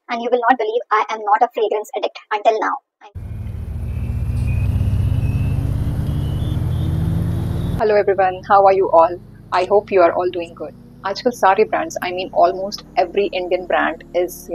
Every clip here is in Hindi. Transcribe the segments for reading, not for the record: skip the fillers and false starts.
and you will not believe I am not a fragrance addict until now. Hello everyone, how are you all? I hope you are all doing good. आजकल सारे brands, I mean almost every Indian brand is,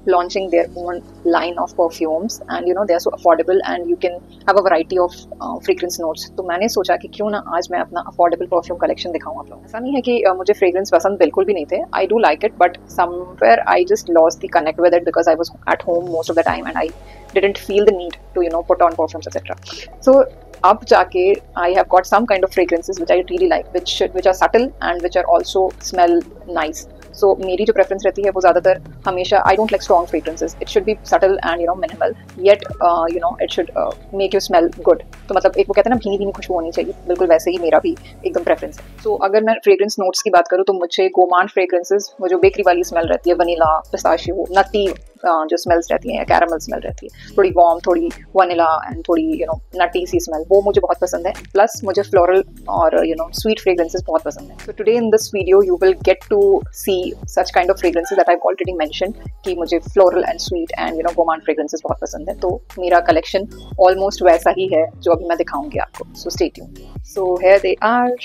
launching their own line of perfumes and they are so affordable and you can have a variety of fragrance notes. तो मैंने सोचा कि क्यों ना आज मैं अपना affordable perfume collection दिखाऊं आप लोगों को। ऐसा नहीं है कि मुझे fragrance पसंद बिल्कुल भी नहीं थे. I do like it but somewhere I just lost the connect with it because I was at home most of the time and I didn't feel the need to put on perfumes etc. So अब जाके I have got some kind of fragrances which I really like, which are subtle and which are also smell nice. So मेरी जो preference रहती है वो ज़्यादातर हमेशा I don't like strong fragrances. It should be subtle and minimal. Yet it should make you smell good. तो मतलब एक वो कहते हैं ना भीनी भीनी खुशबू होनी चाहिए. बिल्कुल वैसे ही मेरा भी एकदम preference है. So अगर मैं fragrance notes की बात करूँ तो मुझे गोमांट fragrances वो जो बेकरी वाली स्मेल रहती है वनीला पिस्ताशियो नटी जो स्मेल्स रहती हैं कैरामल स्मेल रहती है थोड़ी वार्म थोड़ी वनीला एंड थोड़ी नटी सी स्मेल वो मुझे बहुत पसंद है प्लस मुझे फ्लोरल और स्वीट फ्रेग्रेंसेस बहुत पसंद है so today in this video you will get to see such kind of fragrances that I already mention कि मुझे floral and sweet and gourmand fragrances बहुत पसंद है तो मेरा कलेक्शन ऑलमोस्ट वैसा ही है जो अभी मैं दिखाऊंगी आपको so stay tuned so here they are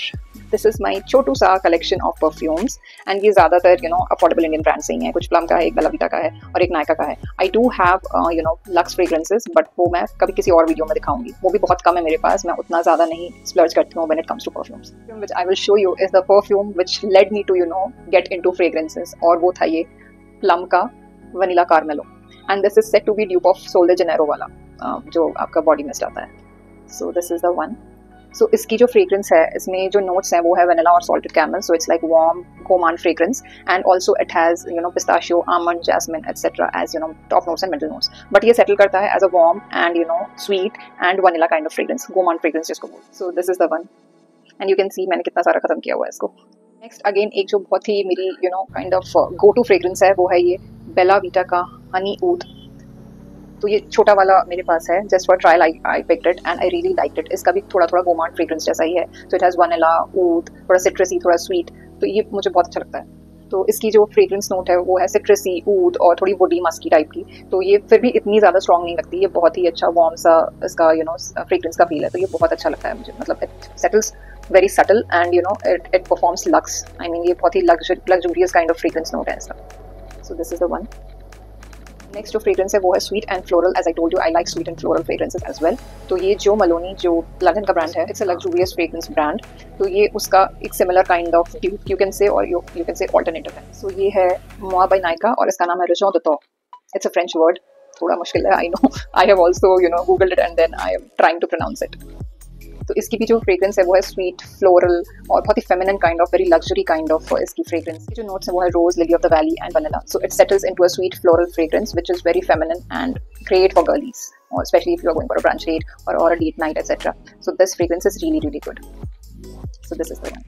this is my छोटू सा कलेक्शन ऑफ परफ्यूम्स एंड ये ज़्यादातर अफोर्डेबल इंडियन ब्रांड से ही है कुछ प्लम का है एक बेला वीटा का है और एक नायका का है I do have lux fragrances but वो मैं कभी किसी और वीडियो में दिखाऊंगी वो भी बहुत कम है मेरे पास मैं उतना ज़्यादा नहीं स्प्लर्ज करती हूँ when it comes to perfumes which I will show you is the perfume which led me to get into fragrances और वो था ये प्लम का vanilla caramello and this is set to be dupe of Sol de Janeiro वाला जो आपका बॉडी मिस्ट आता है so this is the one so इसकी जो फ्रेग्रेंस है इसमें जो नोट्स हैं वो है वनीला और salted caramel so it's like warm gourmand fragrance and also it has pistachio almond jasmine etcetera as top notes and middle notes but ये सेटल करता है as a warm and sweet and vanilla kind of fragrance gourmand fragrance जिसको बोलते so this is the one and you can see मैंने कितना सारा खत्म किया हुआ है इसको नेक्स्ट अगेन एक जो बहुत ही मेरी kind of go to fragrance है वो है ये बेला वीटा का हनी ऊद तो ये छोटा वाला मेरे पास है just for trial I picked it and I really liked it इसका भी थोड़ा थोड़ा गोमांट फ्रेग्रेंस जैसा ही है सो इट हैज़ वनीला ऊद थोड़ा सिट्रसी थोड़ा स्वीट तो ये मुझे बहुत अच्छा लगता है तो इसकी जो फ्रेग्रेंस नोट है वो है सिट्रसी ऊद और थोड़ी वुडी मस्की टाइप की तो ये फिर भी इतनी ज़्यादा स्ट्रॉन्ग नहीं लगती ये बहुत ही अच्छा वार्म सा इसका फ्रेग्रेंस का फील है तो ये बहुत अच्छा लगता है मुझे मतलब it settles very subtle and it performs luxe I mean ये बहुत ही luxurious kind of fragrance note है इसका so this is the one next जो फ्रेग्रेंस है वो है sweet and floral as I told you I like sweet and floral fragrances as well तो ये जो मलोनी जो लंदन का ब्रांड है it's a luxurious fragrance brand तो ये उसका एक similar kind of you can say और यू कैन से ऑल्टरनेटिव है सो ये है मोआ बाय नायका और इसका नाम है रेजॉन दो तो इट्स अ फ्रेंच वर्ड थोड़ा मुश्किल है I know I have also googled it and then I am trying to pronounce it तो इसकी भी जो फ्रेग्रेंस है वो है स्वीट फ्लोरल और बहुत ही feminine kind of very luxury kind of इसकी फ्रेग्रेंस जो नोट्स है वो है rose lily of the valley and vanilla so it settles into a sweet floral fragrance which is very feminine and great for girlies or especially if you are going for a brunch date or a date night etc so this fragrance is really really good so this is the one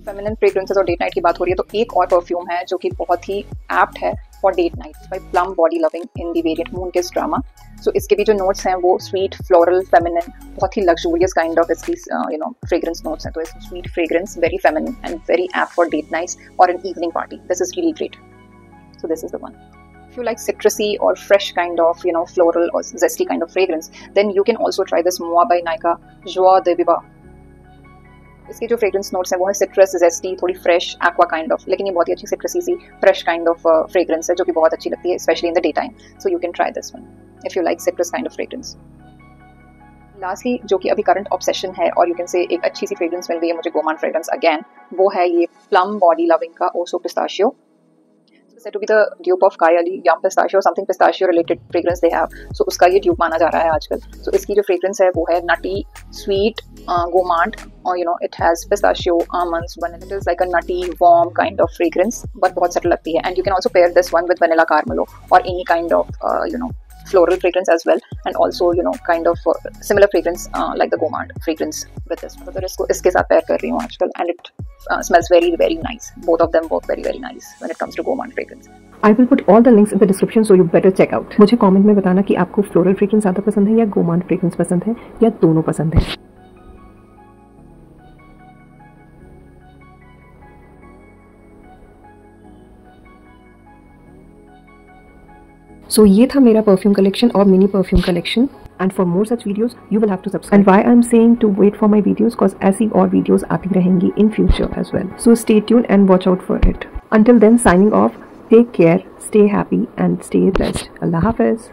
feminine fragrances और डेट नाइट की बात हो रही है तो एक और परफ्यूम है जो कि बहुत ही एप्ट है for date night by plum body loving in the variant moon kiss drama so इसके भी जो नोट्स हैं वो स्वीट फ्लोरल फेमिनिन बहुत ही लग्जूरियस काइंड ऑफ इसकी फ्रेग्रेंस नोट्स हैं तो इसकी sweet fragrance very feminine and very apt for date nights और an evening party this is really great so this is the one if you like citrusy or fresh kind of floral or zesty kind of fragrance then you can also try this Moa by Nykaa Joie de Vivre इसके जो फ्रेग्रेंस नोट्स हैं वो है सिट्रस जेस्टी थोड़ी फ्रेश एक्वा काइंड ऑफ लेकिन ये बहुत ही अच्छी सिट्रसी सी फ्रेश काइंड ऑफ फ्रेग्रेंस है जो कि बहुत अच्छी लगती है specially in the day time so you can try this one if you like citrus kind of fragrance lastly जो कि अभी करंट ऑब्सेशन है और यू कैन से एक अच्छी सी फ्रेग्रेंस मिल रही है मुझे गोमांट फ्रेग्रेंस अगेन वो है ये प्लम बॉडी लविंग का ओसो pistachio said to be the dupe of Kai Ali Yum Pistachio, something pistachio related fragrance they have. So उसका ये dupe माना जा रहा है आजकल. So इसकी जो fragrance है वो है nutty, sweet, gourmand, or it has pistachio, almonds, vanilla. It is like a nutty, warm kind of fragrance, but बहुत subtle लगती है. And you can also pair this one with vanilla carmelo or any kind of floral fragrance as well, and also kind of similar fragrance like the gourmand fragrance with this. तो इसको इसके साथ pair कर रही हूँ आजकल, and it smells very very nice. Both of them both very very nice when it comes to gourmand fragrance. I will put all the links in the description so you better check out. मुझे कमेंट में बताना कि आपको फ्लोरल फ्रेग्रेंस ज़्यादा पसंद है या गोमांड फ्रेग्रेंस पसंद है या दोनों पसंद है. सो ये था मेरा परफ्यूम कलेक्शन और mini perfume collection. And for more such videos, you will have to subscribe. And why I'm saying to wait for my videos, cause ऐसी और videos आती रहेंगी in future as well. So stay tuned and watch out for it. Until then, signing off. Take care, stay happy and stay blessed. Allah Hafiz.